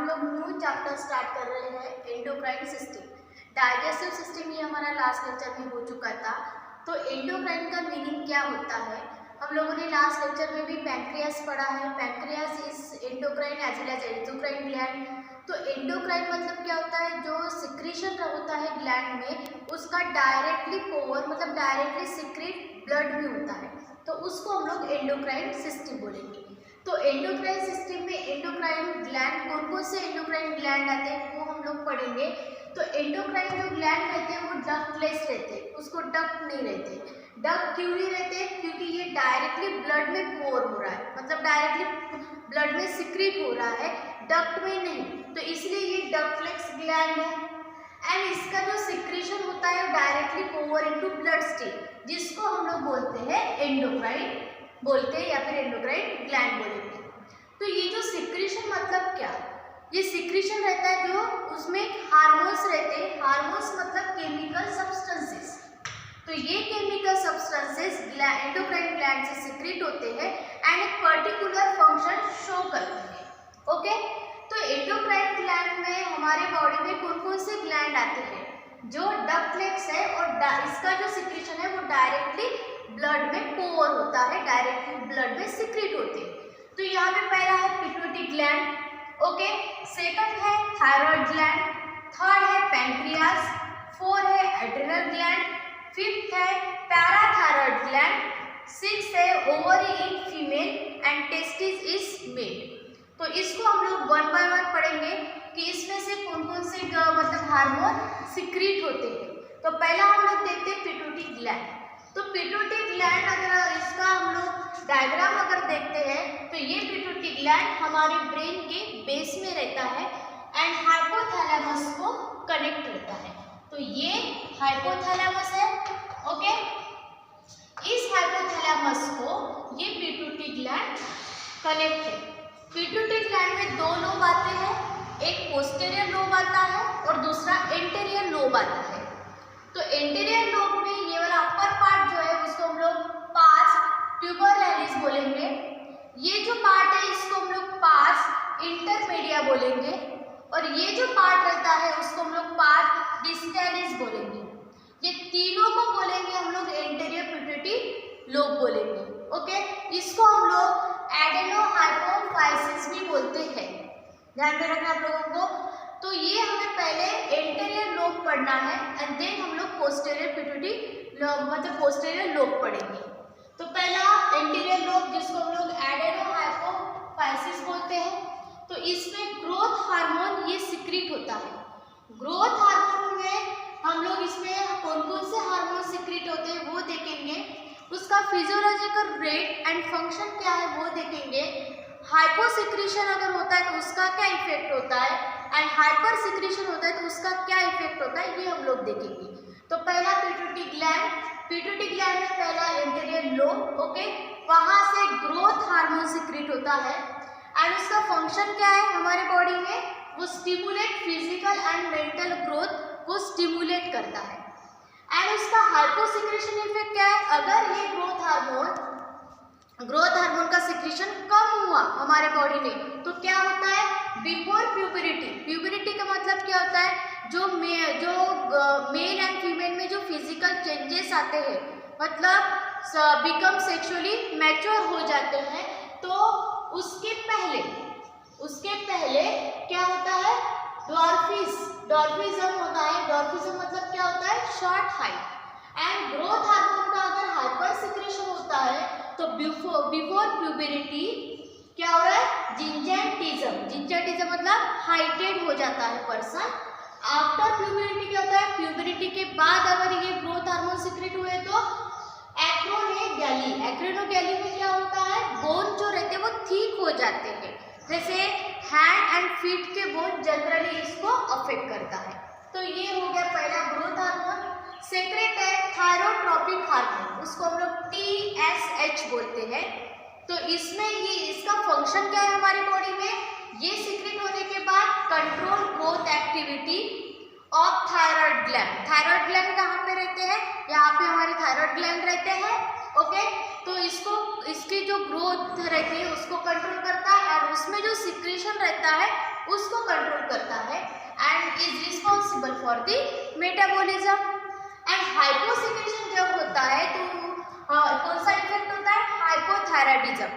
लोग new chapter start कर रहे हैं एंडोक्राइन सिस्टम। डाइजेस्टिव सिस्टम ये हमारा लास्ट लेक्चर में हो चुका था। तो एंडोक्राइन का मीनिंग क्या होता है, हम लोगों ने लास्ट लेक्चर में भी पैंक्रियास पढ़ा है। Pancreas is endocrine as well as exocrine gland. तो एंडोक्राइन मतलब क्या होता है, जो सिक्रीशन होता है ग्लैंड में उसका डायरेक्टली पोवर मतलब डायरेक्टली सिक्रेट ब्लड में होता है, तो उसको हम लोग एंडोक्राइन सिस्टम बोलेंगे। तो एंडोक्राइन सिस्टम में एंडोक्राइन ग्लैंड कौन कौन से एंडोक्राइन ग्लैंड आते हैं वो हम लोग पढ़ेंगे। तो एंडोक्राइन जो ग्लैंड रहते हैं वो डक्टलेस रहते हैं, उसको डक्ट नहीं रहते। डक्ट क्यों नहीं रहते, क्योंकि ये डायरेक्टली ब्लड में पोर हो रहा है, मतलब डायरेक्टली ब्लड में सिक्रीट हो रहा है, डक्ट में नहीं, तो इसलिए ये डक्टलेस ग्लैंड है। एंड इसका जो सिक्रीशन होता है डायरेक्टली पोर इनटू ब्लड स्ट्रीम, जिसको हम लोग बोलते हैं एंडोक्राइन बोलते हैं या फिर एंडोक्राइन ग्लैंड बोलेंगे। तो ये जो सिक्रीशन मतलब क्या, ये सिक्रीशन रहता है जो उसमें हार्मोन्स रहते हैं। हार्मोन्स मतलब केमिकल सब्सटेंसेस। तो ये केमिकल सब्सटेंसेस एंडोक्राइन ग्लैंड से सिक्रीट होते हैं एंड एक पर्टिकुलर फंक्शन शो करते हैं। ओके, तो एंडोक्राइन ग्लैंड में हमारे बॉडी में कौन कौन से ग्लैंड आते हैं, जो डक्टलेस है और इसका जो सिक्रीशन है वो डायरेक्टली ब्लड में पोर होता है, डायरेक्टली ब्लड में सिक्रीट होते हैं। तो यहाँ पे पहला है पिट्यूटरी ग्लैंड, ओके, सेकंड है थायराइड ग्लैंड, थर्ड है पैंक्रियास, फोर्थ है एड्रिनल ग्लैंड, फिफ्थ है पैराथायराइड ग्लैंड, सिक्स्थ है ovary in female and testis is male. तो इसको हम लोग वन बाय वन पढ़ेंगे कि इसमें से कौन कौन से मतलब हार्मोन सिक्रीट होते हैं। तो पहला हम लोग देखते हैं पिट्यूटरी ग्लैंड। तो पिट्यूटरी ग्लैंड अगर इसका हम लोग डायग्राम अगर देखते हैं तो ये पिट्यूटरी ग्लैंड हमारे ब्रेन के बेस में रहता है एंड हाइपोथैलेमस को कनेक्ट रहता है। तो ये हाइपोथैलेमस है, ओके। इस हाइपोथैलेमस को ये पिट्यूटरी ग्लैंड कनेक्ट है। पिट्यूटरी ग्लैंड में दो लोब आते हैं, एक पोस्टीरियर लोब आता है और दूसरा एंटीरियर लोब आता है। तो एंटीरियर लोब में ये वाला अपर पार्ट जो है उसको हम लोग पास ट्यूबरैलिस बोलेंगे। ये जो पार्ट है इसको हम लोग पास इंटरमीडिया बोलेंगे और ये जो पार्ट रहता है उसको हम लोग पास डिस्टैलिस बोलेंगे। ये तीनों को बोलेंगे हम लोग एंटीरियर पिट्यूटरी लोब बोलेंगे, ओके। इसको हम लोग एडेनोहाइपोफाइसिस भी बोलते हैं, ध्यान में रखना आप लोगों को। तो ये हमें पहले एंटीरियर लोब पढ़ना है एंड देन हम लोग पोस्टीरियर पिट्यूटरी मतलब पोस्टीरियर लोब पढ़ेंगे। तो पहला एंटीरियर लोब जिसको हम लोग एडेनोहाइपोफाइसिस बोलते हैं, तो इसमें ग्रोथ हार्मोन ये सिक्रीट होता है। ग्रोथ हार्मोन में हम लोग इसमें कौन कौन से हार्मोन सिक्रीट होते हैं वो देखेंगे, उसका फिजियोलॉजिकल रेट एंड फंक्शन क्या है वो देखेंगे। हाइपो सिक्रीशन अगर होता है तो उसका क्या इफेक्ट होता है एंड हाइपर सिक्रीशन होता है तो उसका क्या इफेक्ट होता है, ये हम लोग देखेंगे। तो पहला पिट्यूटरी ग्लैंड, पिट्यूटरी ग्लैंड में पहला एंटीरियर लोब, ओके, वहां से ग्रोथ हार्मोन सिक्रीट होता है एंड उसका फंक्शन क्या है हमारे बॉडी में, वो stimulate physical and mental growth को स्टिमुलेट करता है। एंड उसका हाइपो सिक्रीशन इफेक्ट क्या है, अगर ये ग्रोथ हार्मोन का सिक्रीशन कम हुआ हमारे बॉडी में तो क्या होता है, बिफोर प्यूबरिटी, प्यूबरिटी का मतलब क्या होता है, जो मेल एंड फीमेल में जो फिजिकल चेंजेस आते हैं, मतलब बिकम सेक्सुअली मैच्योर हो जाते हैं, तो उसके पहले क्या होता है, डॉर्फिज्म होता है। डॉर्फिज्म मतलब क्या होता है, short height. And growth hormone का अगर हाइपर सिक्रीशन होता है तो बिफोर प्यूबरिटी क्या हो रहा है, जिंजेंटिज्म मतलब हाइटेड हो जाता है पर्सन। आफ्टर प्यूबरिटी क्या होता है, प्यूबरिटी के बाद अगर ये ग्रोथ हार्मोन सिक्रेट हुए तो एक्रोनोगैली में क्या होता है, बोन जो रहते हैं वो ठीक हो जाते हैं, जैसे हैंड एंड फीट के बोन जनरली इसको अफेक्ट करता है। तो ये हो गया पहला ग्रोथ हार्मोन। सेक्रेट है थायरोट्रोपिक हार्मोन, उसको हम लोग TSH बोलते हैं। तो इसमें ये इसका फंक्शन क्या है हमारी बॉडी में, ये सीक्रेट होने के बाद control growth activity of thyroid gland. Thyroid gland कहाँ पे रहते हैं, यहाँ पे हमारे थायराइड ग्लैंड रहते हैं, ओके, तो इसकी जो ग्रोथ रहती है उसको कंट्रोल करता है और उसमें जो सिक्रीशन रहता है उसको कंट्रोल करता है and is responsible for the metabolism. And hyposecretion जब होता है तो कौन सा इफेक्ट होता है? हाइपोथायराइडिज्म,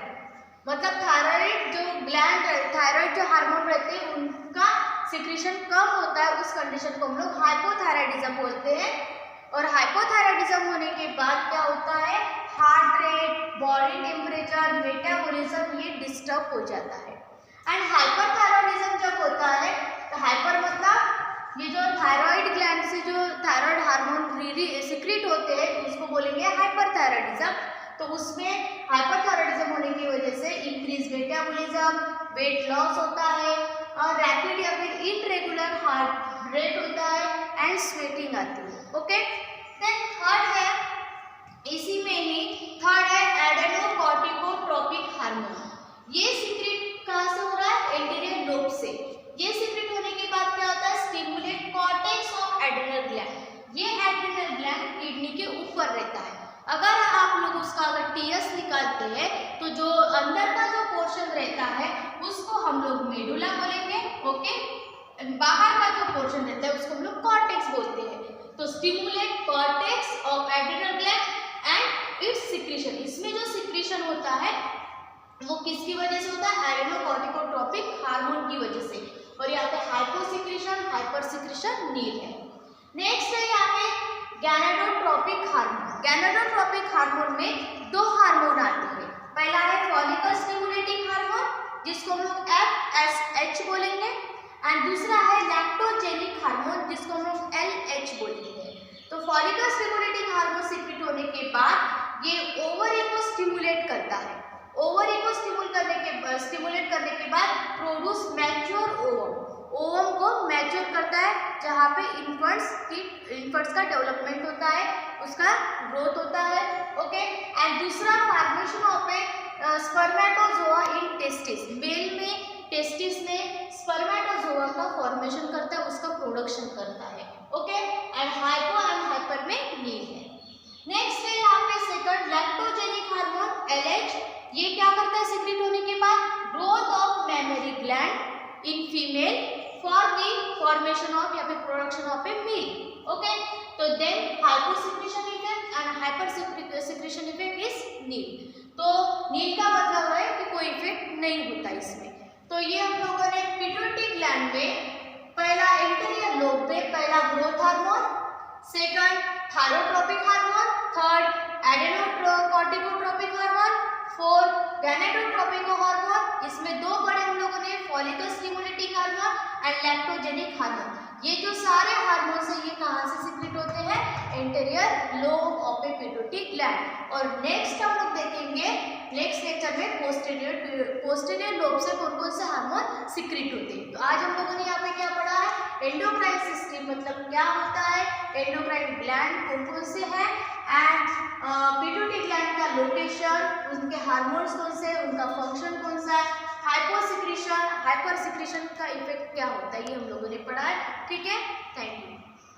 मतलब थायराइड जो ग्लैंड, थायराइड जो हार्मोन रहते हैं उनका सिक्रीशन कम होता है, उस कंडीशन को हम लोग हाइपोथायराइडिज्म बोलते हैं। और हाइपोथायराइडिज्म होने के बाद क्या होता है? Heart rate, body temperature, metabolism ये डिस्टर्ब हो जाता है। एंड हाइपरथायराइडिज्म जब होता है तो हाइपर मतलब ये जो थायराइड ग्लैंड से जो थायराइड हार्मोन सिक्रीट होते हैं उसको बोलेंगे हाइपरथायराइडिज्म। तो उसमें हाइपरथायराइडिज्म होने की वजह से इंक्रीज मेटाबॉलिज्म, वेट लॉस होता है और रैपिड या फिर इनरेगुलर हार्ट रेट होता है एंड स्वेटिंग आती है। ओके, देन थर्ड है, इसी में ही थर्ड है एडेनोकॉर्टिकोट्रोपिक हार्मोन। ये सीक्रेट कहाँ से हो रहा है? एंटीरियर लोब से। ये सीक्रेट होने के बाद क्या होता है? Stimulate cortex of adrenal gland. ये एड्रिनल ग्लैंड किडनी के ऊपर रहता है। अगर आप लोग उसका अगर टीएस निकालते हैं तो जो अंदर का जो पोर्शन रहता है उसको हम लोग मेडुला बोलेंगे। ओके, बाहर का जो पोर्शन रहता है उसको हम लोग कॉर्टेक्स बोलते हैं। तो stimulate cortex of adrenal gland and it's secretion. इसमें जो सिक्रीशन होता है वो किसकी वजह से होता है? एडेनोकॉर्टिकोट्रोपिक हार्मोन की वजह से। और यहाँ पे हाइपोसिक्रीशन, हाइपर सिक्रीशन नील है। नेक्स्ट है यहाँ पे गैनाडोट्रोपिक हार्मोन। गैनाडोट्रोपिक हार्मोन में दो हार्मोन आते हैं। पहला है फॉलिकल स्टिमुलेटिंग हार्मोन जिसको हम लोग FSH बोलेंगे एंड दूसरा है लैक्टोजेनिक हार्मोन जिसको हम लोग LH बोलेंगे। तो फॉलिकल स्टिमुलेटिंग हार्मोन सीक्रेट होने के बाद ये ओवरी को स्टिमुलेट करता है। ओवरी को स्टिमुलेट करने के बाद प्रोड्यूस मैच्योर ओवम। ओवम को मैच्योर करता है जहाँ पे इन्फर्ट्स का डेवलपमेंट होता है, उसका ग्रोथ होता है। ओके, एंड दूसरा formation of a spermatozoa in testis. Male में टेस्टिस में स्पर्मेटोजोआ का फॉर्मेशन करता है, उसका प्रोडक्शन करता है। Okay, and hypo and hyper में नील है। नेक्स्ट है यहाँ पे सेकंड लैक्टोजेनिक हार्मोन LH। ये क्या करता है सीक्रेट होने के बाद? Growth of mammary gland in female for the formation of या फिर production of a meal. Okay, तो then hyposecretion effect and hyper secretion effect is nil. तो नील का मतलब है कि कोई इफेक्ट नहीं होता इसमें। तो ये हम लोगों ने पिट्यूटरी ग्लैंड में पहला एंटीरियर लोब में पहला growth hormone, second thyrotropic hormone, third adrenocorticotropic hormone, fourth gonadotropic hormone. इसमें दो बड़े हम लोगों ने follicle stimulating hormone and lactogenic hormone. ये जो सारे हार्मोन्स हैं ये कहाँ से सीक्रेट होते हैं? Anterior lobe of A pituitary gland. और नेक्स्ट हम लोग देखेंगे नेक्स्ट लेक्चर में पोस्टीरियर लोब से कौन कौन से हार्मोन सीक्रेट होते हैं। तो आज हम लोगों ने यहाँ पे क्या पढ़ा है? एंडोक्राइन सिस्टम मतलब क्या होता है, एंडोक्राइन ग्लैंड कौन कौन से हैं एंड पिट्यूटरी ग्लैंड का लोकेशन, उनके हार्मोन्स कौन से, उनका फंक्शन कौन सा है, हाइपोसिक्रीशन, हाइपर सिक्रीशन का इफेक्ट क्या होता है, ये हम लोगों ने पढ़ा है। ठीक है, थैंक यू।